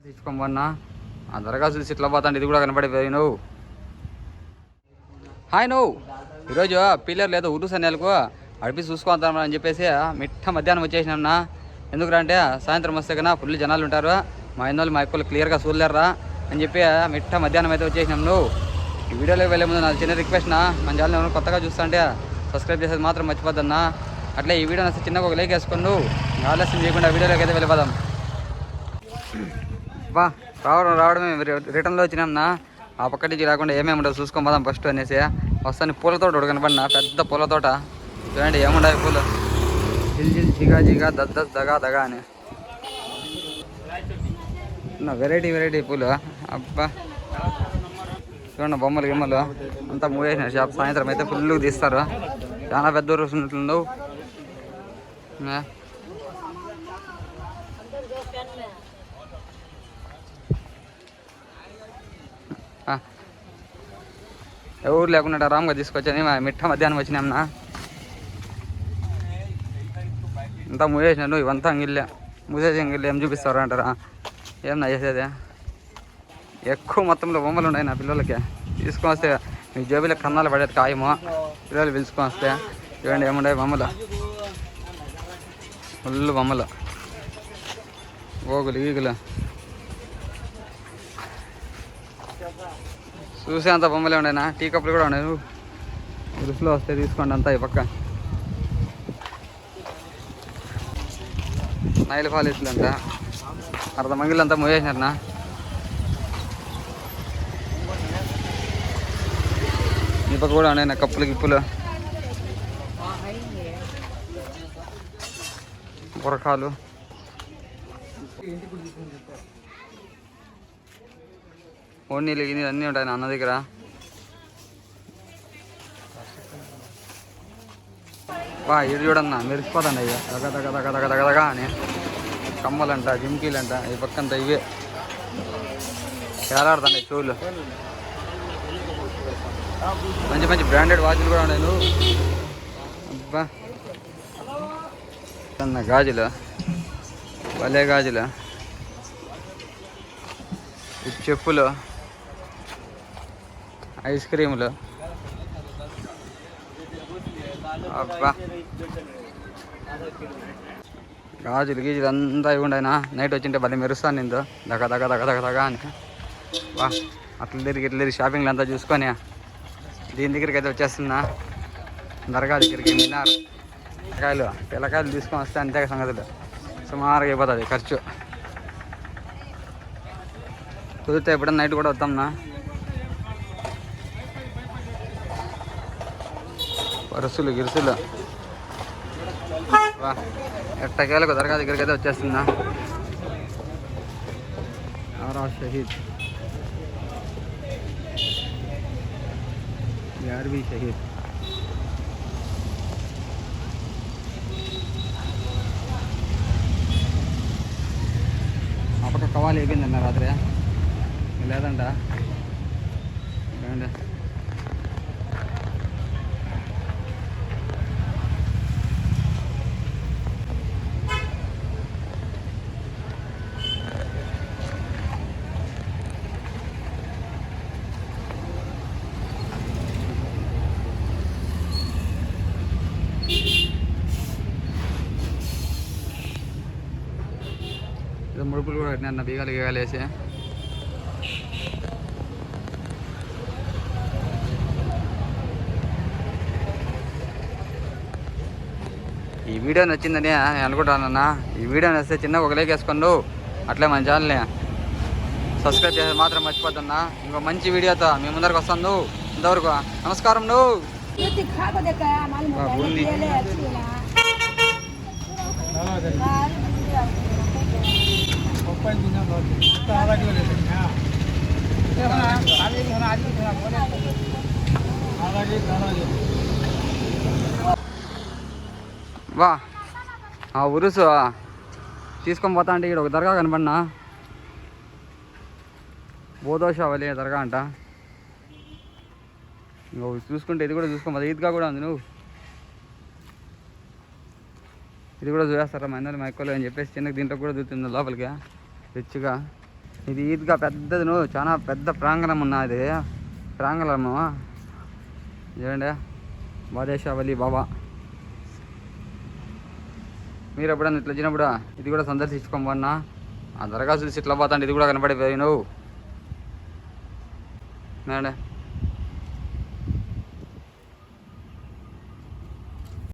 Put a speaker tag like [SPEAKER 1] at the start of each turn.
[SPEAKER 1] తీసుకోమన్నా ఆ దరగా చూసి ఇట్లా పోతాండి ఇది కూడా కనపడిపోయి నువ్వు. హాయ్ నువ్వు ఈరోజు పిల్లర్ లేదు ఉరుసు నెలకు అడిపి చూసుకుంటామని చెప్పేసి మిట్ట మధ్యాహ్నం వచ్చేసినామన్నా. ఎందుకురా అంటే సాయంత్రం వస్తే కన్నా ఫుల్ జనాలు ఉంటారు, మా ఇన్నోళ్ళు మా ఎక్కువ క్లియర్గా చూడలేరా అని చెప్పి మిట్ట మధ్యాహ్నం అయితే వచ్చేసినాం. నువ్వు ఈ వీడియోలోకి వెళ్ళే ముందు నా చిన్న రిక్వెస్ట్ మన ఛానల్ ఎవరైనా కొత్తగా చూస్తుంటే సబ్స్క్రైబ్ చేసేది మాత్రం మర్చిపోద్దన్నా. అట్లే ఈ వీడియో నచ్చితే చిన్నగా ఒక లైక్ వేసుకొని నువ్వు ఆలస్యం చేయకుండా వీడియోలోకి అయితే వెళ్ళిపోదాం. బా రావడమే రిటర్న్లో వచ్చినాంనా. ఆ పక్క నుంచి రాకుండా ఏమేమి ఉండదు చూసుకొని పోదాం ఫస్ట్ అనేసి. వస్తాను పూల తోట ఒకటి కనపడినా, పెద్ద పూల తోట చూడండి. ఏముండవు పూలు జిల్ జిల్ జిగా జిగా దద్దస్ దగా దగా అని వెరైటీ పూలు. అబ్బా చూడండి బొమ్మలు గిమ్మలు అంతా మూవేసిన షాప్. సాయంత్రం అయితే ఫుల్గా తీస్తారు, చాలా పెద్ద రోజు ఉన్నట్లు. ఎవరు లేకుండా రామ్గా తీసుకొచ్చాను. మిట్ట మధ్యాహ్నం వచ్చినామన్నా. అంతా మూసేసినాను. ఇవంతా అంగిల్లే మూసేసి అంగిల్లే ఏం చూపిస్తారు అంటారా? ఏమన్నా చేసేది ఎక్కువ మొత్తంలో బొమ్మలు ఉన్నాయి నా పిల్లలకి. తీసుకొని వస్తే మీ జేబులో కన్నాలు పడేది ఖాయమో. పిల్లలు పిలుచుకొని వస్తే చూడండి ఏముండే బొమ్మలు, ఫుల్ బొమ్మలు, గోగులు ఈగులు చూసే అంత బొమ్మలే ఉండేనా. టీ కప్పులు కూడా ఉన్నాయి, రుసులో వస్తే తీసుకోండి. అంతా ఈ పక్క నైల్ పాలిస్లు అంట, అర్ధ మంగిలు అంతా మూసేసినారనా. ఈ పక్క కూడా ఉన్నాయి కప్పులు గిప్పులు, బురకాలు. ఓనీలు గిన్నెలు అన్నీ ఉంటాయి అన్న దగ్గర. బా ఇటు చూడన్నా మెరిసిపోతాండి అయ్యా దగ దగ దగ దగ దగ దగ అని. కమ్మలంట, జిమ్కీలంట, ఈ పక్కంతా ఇవే వేలాడుతాండి చెవులు. మంచి మంచి బ్రాండెడ్ వాచ్లు కూడా ఉన్నాయి. నువ్వు అబ్బా అన్న గాజులు, భలే గాజులు, చెప్పులు, ఐస్ క్రీములు. అబ్బా గాజులు గీజులు అంతా ఇవి ఉండయినా. నైట్ వచ్చింటే భలే మెరుస్తాను నిందో దగ దగ దగ దగ దగ అని. బా అట్లా తిరిగి షాపింగ్లు అంతా చూసుకొని దీని దగ్గరికి అయితే వచ్చేస్తున్నా. దర్గా దగ్గరికి మినార్ పిల్లకాయలు తీసుకొని వస్తే అంతే సంగతులు. సుమారుగా అయిపోతుంది ఖర్చు. కుదిరితే ఎప్పుడన్నా నైట్ కూడా వస్తాంనా. పరుసులు గిరుసులు ఎట్టకేలకు దర్గా దగ్గరికి అయితే వచ్చేస్తుందా. ఆరా షహీద్ యార్వీ షహీద్. ఆ పక్క కవాలి అయిపోయిందన్న రాత్రి లేదంట. ఏమండి ముడుపులు కూడా కట్టినా బీగాలు గీగాలు వేసి. ఈ వీడియో నచ్చిందని నేను అనుకుంటానన్నా. ఈ వీడియో నచ్చితే చిన్నగా ఒక లైక్ వేసుకోండు. అట్లే మన ఛానల్ని సబ్స్క్రైబ్ చేసేది మాత్రం మర్చిపోతున్నా. ఇంకో మంచి వీడియోతో మీ ముందరికి వస్తాను. ఇంతవరకు నమస్కారం. నువ్వు బూందీ వా ఆ ఉరుసు తీసుకొని పోతా అంటే ఇక్కడ ఒక దర్గా కనపడినా. బోధోష వలి దర్గా అంట. ఇంకో చూసుకుంటే ఇది కూడా చూసుకో, ఈద్గా కూడా ఉంది. నువ్వు ఇది కూడా చూసేస్తారా మైందోలి మైకోలు అని చెప్పేసి చిన్నగా దీంట్లో కూడా చూస్తుంది లోపలికి రిచ్గా. ఇది ఈద్గా పెద్దది నువ్వు చాలా పెద్ద ప్రాంగణం ఉన్నది. ప్రాంగణము చూడండి, బాదేషా వలీ బాబా. మీరు ఎప్పుడన్నా ఇట్లా వచ్చినప్పుడు ఇది కూడా సందర్శించుకోమన్నా. ఆ దరగా చూసి ఇట్లా పోతాండి, ఇది కూడా కనపడిపోయి నువ్వు మేడం.